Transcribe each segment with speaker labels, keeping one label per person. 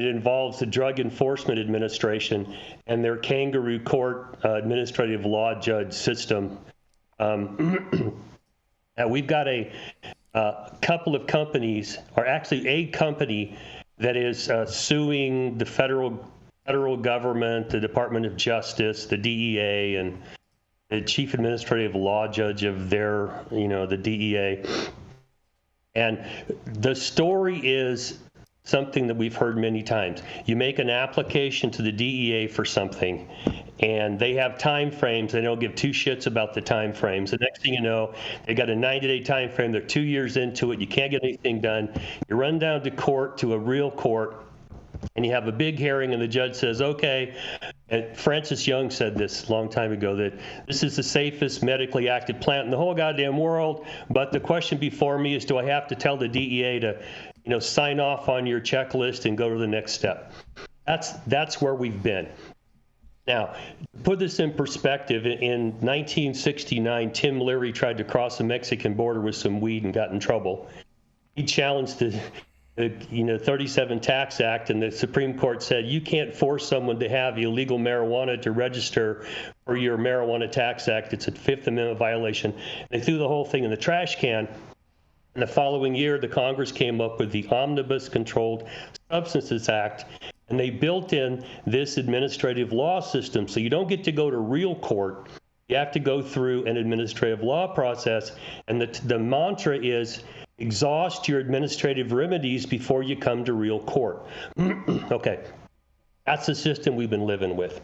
Speaker 1: it involves the Drug Enforcement Administration and their kangaroo court administrative law judge system. We've got a couple of companies, or actually a company that is suing the federal government, the Department of Justice, the DEA, and the chief administrative law judge of their, the DEA. And the story is something that we've heard many times. You make an application to the DEA for something, and they have time frames. They don't give two shits about the time frames. The next thing you know, they got a 90-day time frame. They're 2 years into it. You can't get anything done. You run down to court, to a real court, and you have a big hearing, and the judge says, okay, and Francis Young said this a long time ago, that this is the safest medically active plant in the whole goddamn world, but the question before me is, do I have to tell the DEA to, sign off on your checklist and go to the next step? That's where we've been. Now, to put this in perspective, in 1969, Tim Leary tried to cross the Mexican border with some weed and got in trouble. He challenged the 37 Tax Act, and the Supreme Court said you can't force someone to have illegal marijuana to register for your Marijuana Tax Act. It's a Fifth Amendment violation. They threw the whole thing in the trash can. And the following year, the Congress came up with the Omnibus Controlled Substances Act, and they built in this administrative law system. So you don't get to go to real court. You have to go through an administrative law process, and the mantra is, exhaust your administrative remedies before you come to real court. Okay, that's the system we've been living with.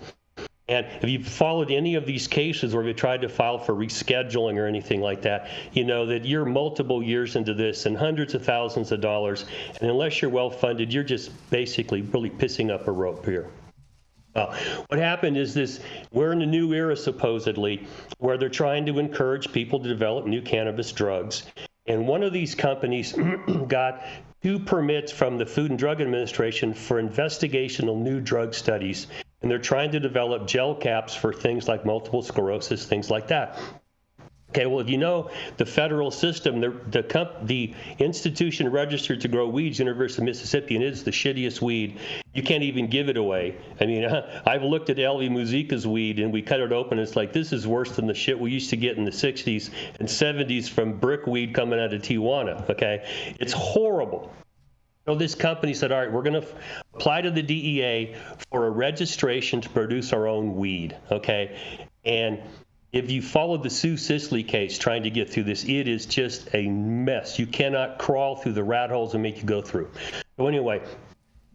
Speaker 1: And if you've followed any of these cases where you tried to file for rescheduling or anything like that, you know that you're multiple years into this and hundreds of thousands of dollars, and unless you're well funded, you're just basically really pissing up a rope here. What happened is this, we're in a new era supposedly, where they're trying to encourage people to develop new cannabis drugs. And one of these companies got 2 permits from the Food and Drug Administration for investigational new drug studies. And they're trying to develop gel caps for things like multiple sclerosis, things like that. Okay, well, if you know the federal system, the institution registered to grow weeds, University of Mississippi, and it's the shittiest weed. You can't even give it away. I mean, I've looked at Elvie Muzica's weed, and we cut it open, and it's like, this is worse than the shit we used to get in the 60s and 70s from brick weed coming out of Tijuana, okay? It's horrible. So this company said, all right, we're going to apply to the DEA for a registration to produce our own weed, okay? And if you follow the Sue Sisley case trying to get through this, it is just a mess. You cannot crawl through the rat holes and make you go through. So anyway,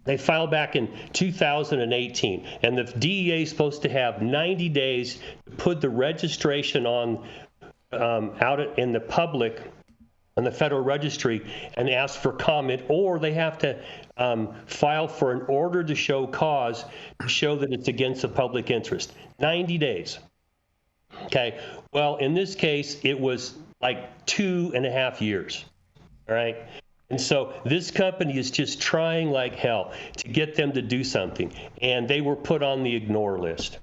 Speaker 1: they filed back in 2018, and the DEA is supposed to have 90 days to put the registration on out in the public on the Federal Registry and ask for comment, or they have to file for an order to show cause to show that it's against the public interest. 90 days. Okay, well, in this case, it was like 2.5 years, all right? And so this company is just trying like hell to get them to do something, and they were put on the ignore list.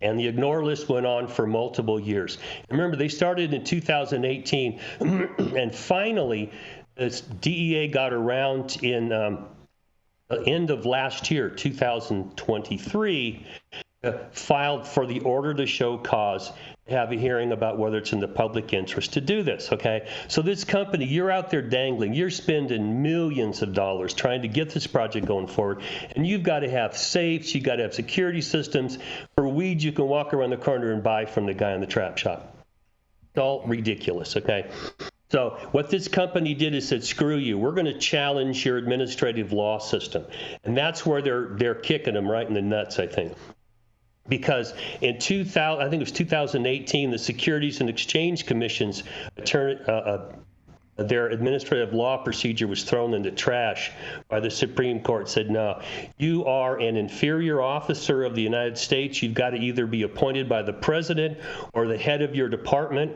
Speaker 1: And the ignore list went on for multiple years. Remember, they started in 2018, and finally, this DEA got around in the end of last year, 2023, filed for the order to show cause, to have a hearing about whether it's in the public interest to do this, okay? So this company, you're out there dangling, you're spending millions of dollars trying to get this project going forward, and you've got to have safes, you've got to have security systems for weed you can walk around the corner and buy from the guy in the trap shop. It's all ridiculous, okay? So what this company did is said, screw you, we're going to challenge your administrative law system. And that's where they're kicking them right in the nuts, I think. Because in 2018, the Securities and Exchange Commission's their administrative law procedure was thrown in the trash by the Supreme Court. Said, no, you are an inferior officer of the United States. You've got to either be appointed by the president or the head of your department.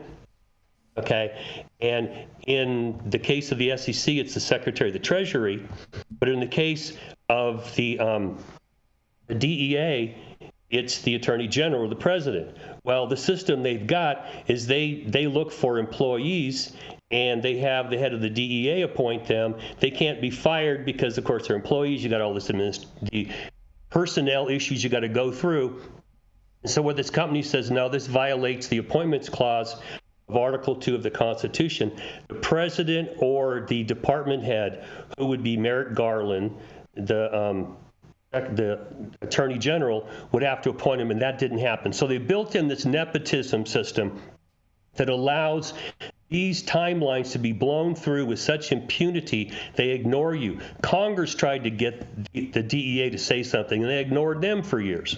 Speaker 1: Okay, and in the case of the SEC, it's the Secretary of the Treasury. But in the case of the DEA, it's the Attorney General or the President. Well, the system they've got is they look for employees, and they have the head of the DEA appoint them, they can't be fired because, of course, they're employees. You got all this the personnel issues you got to go through. And so what this company says, no, this violates the appointments clause of Article 2 of the Constitution. The president or the department head, who would be Merrick Garland, the attorney general, would have to appoint him, and that didn't happen. So they built in this nepotism system that allows these timelines to be blown through with such impunity, they ignore you. Congress tried to get the DEA to say something, and they ignored them for years.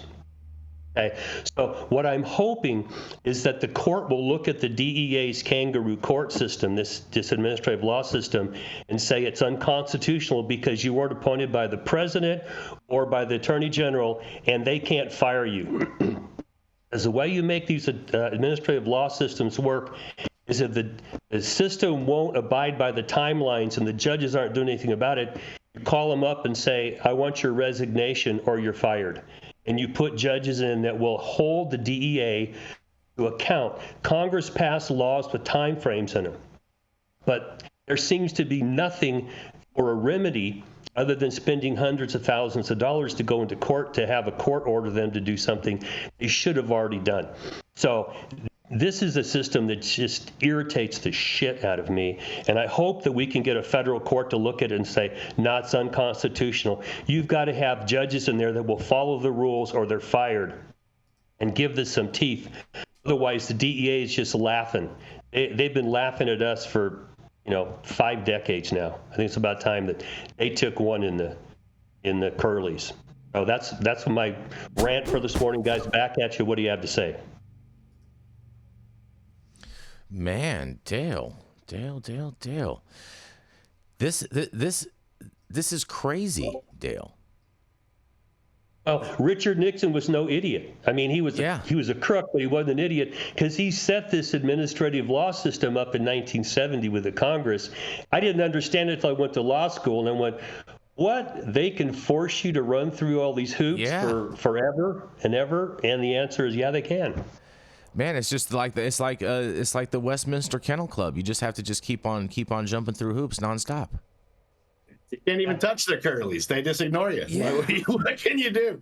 Speaker 1: Okay, so what I'm hoping is that the court will look at the DEA's kangaroo court system, this administrative law system, and say it's unconstitutional because you weren't appointed by the president or by the attorney general, and they can't fire you. As the way you make these administrative law systems work is if the system won't abide by the timelines and the judges aren't doing anything about it, you call them up and say, I want your resignation or you're fired. And you put judges in that will hold the DEA to account. Congress passed laws with time frames in them, but there seems to be nothing for a remedy other than spending hundreds of thousands of dollars to go into court to have a court order them to do something they should have already done. So this is a system that just irritates the shit out of me, and I hope that we can get a federal court to look at it and say, no, it's unconstitutional. You've got to have judges in there that will follow the rules or they're fired, and give this some teeth. Otherwise, the DEA is just laughing. They've been laughing at us for 5 decades now. I think it's about time that they took one in the curlies. So that's my rant for this morning, guys. Back at you. What do you have to say?
Speaker 2: Man, Dale. This is crazy, Dale.
Speaker 1: Well, Richard Nixon was no idiot. I mean, he was a crook, but he wasn't an idiot because he set this administrative law system up in 1970 with the Congress. I didn't understand it until I went to law school, and I went, what? They can force you to run through all these hoops for forever and ever? And the answer is, yeah, they can.
Speaker 2: Man, it's just like it's like the Westminster Kennel Club. You just have to just keep on jumping through hoops nonstop.
Speaker 3: You can't even touch the curlies; they just ignore you. Yeah. What can you do?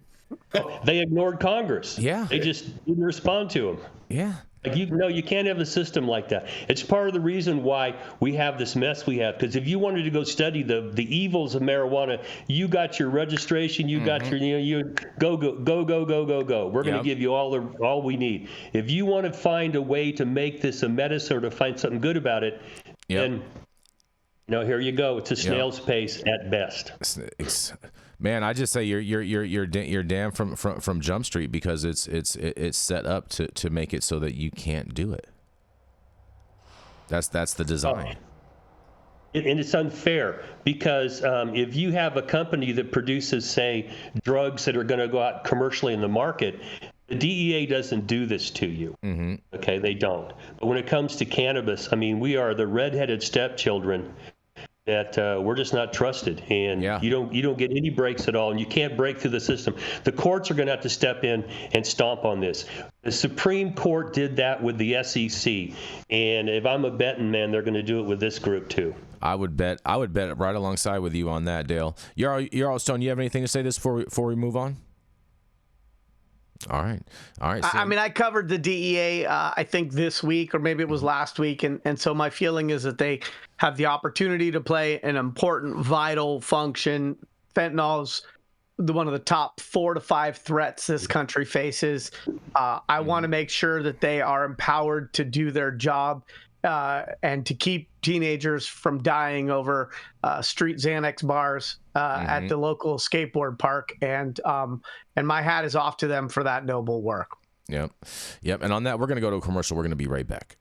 Speaker 1: They ignored Congress.
Speaker 2: Yeah,
Speaker 1: they just didn't respond to them.
Speaker 2: Yeah,
Speaker 1: like you can't have a system like that. It's part of the reason why we have this mess we have. Because if you wanted to go study the evils of marijuana, you got your registration, you got your you go. We're going to give you all we need. If you want to find a way to make this a medicine or to find something good about it, then here you go. It's a snail's pace at best.
Speaker 2: Man, I just say you're damn from Jump Street because it's set up to make it so that you can't do it. That's the design.
Speaker 1: And it's unfair because if you have a company that produces, say, drugs that are going to go out commercially in the market, the DEA doesn't do this to you. Mm-hmm. Okay, they don't. But when it comes to cannabis, I mean, we are the redheaded stepchildren that we're just not trusted, and you don't get any breaks at all, and you can't break through the system. The courts are going to have to step in and stomp on this. The Supreme Court did that with the SEC, and if I'm a betting man, they're going to do it with this group too.
Speaker 2: I would bet right alongside with you on that, Dale. You're all Stone. You have anything to say this before we move on? All right.
Speaker 4: I mean, I covered the DEA, I think this week, or maybe it was last week. And so my feeling is that they have the opportunity to play an important, vital function. Fentanyl's one of the top 4 to 5 threats this country faces. I want to make sure that they are empowered to do their job and to keep teenagers from dying over street Xanax bars at the local skateboard park. And my hat is off to them for that noble work.
Speaker 2: Yep. And on that, we're going to go to a commercial. We're going to be right back.